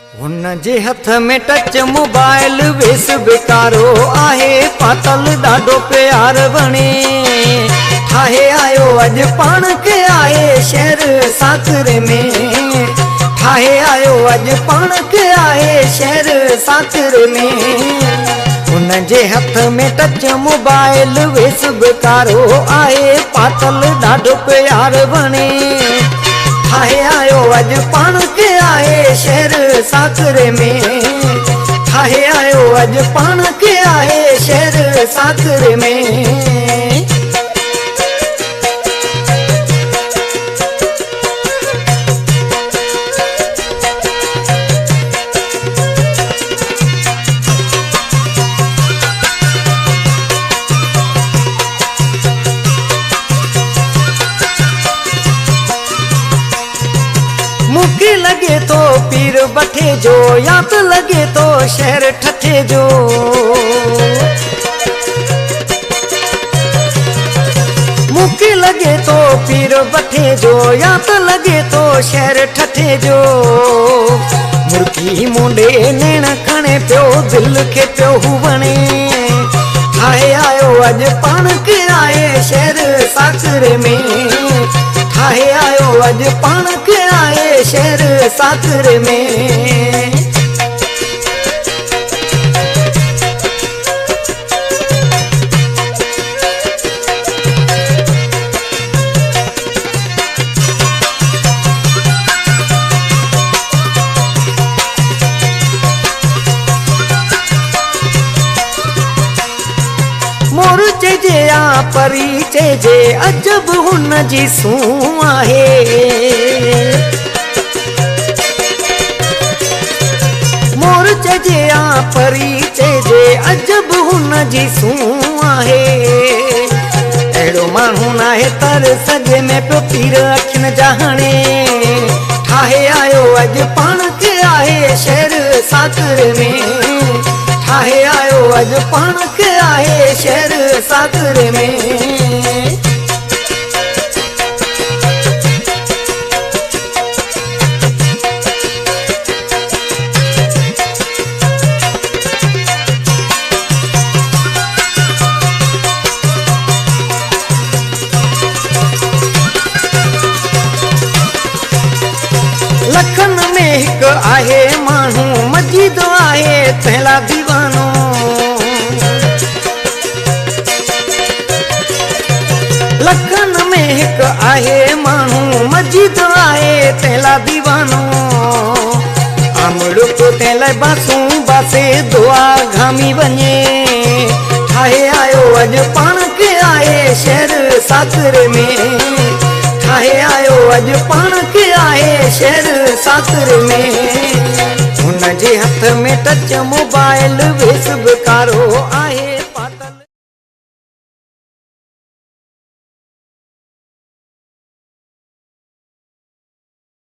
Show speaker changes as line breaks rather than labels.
हुन जे हथ में टच मोबाइल वेस बेकारो आहे, पातल ॾाढो प्यार वणे। ठाहे आयो अॼु पाण के आए शहर साकरे में, ठाहे आयो अॼु पाण के आए शहर साकरे में। हुन जे हथ में टच मोबाइल वेस बेकारो आहे, पातल ॾाढो प्यार वणे। ठाहे आयो अॼु पाण के आए शहर साकरे में, ठाहे आयो अॼु पाण के आए शहर साकरे में। मुकी लगे तो पीर बठे जो, या तो लगे तो शहर ठठे जो। मुकी लगे तो पीर बठे जो, या तो लगे तो शहर ठठे जो। मुर्गी मुंडे नैण खणे पियो, दिल के पियो वणे। ठाहे आयो अॼु पाण के आए शहर साकरे में, ठाहे आयो अॼु पाण के आए शहर साकरे में। मोर चइजे या परी चइजे, अजब हुन जी सूं आहे। मोर चइजे या परी चइजे, अजब हुन जी सूं आहे। अहिड़ो माण्हू नाहे तर सॼे में पियो पीर अखियुनि जा हणे। ठाहे आयो अॼु पाण के आए शहर साकरे में, ठाहे आयो अॼु पाण के आए शहर साकरे में। लखन में हिक आहे माण्हू, मजीद आहे तहला दीवानो। लखन में हिक आहे माण्हू, मजीद आहे तहला दीवानो। आमड़ो तो तैला बासूं बासे दुआ घामी वञे। ठाहे आयो अॼु पाण के आए शहर साकरे में, ठाहे आयो अॼु पाण के आए शहर साकरे में। हुन जे हथ में टच मोबाइल वेस बेकारो आहे।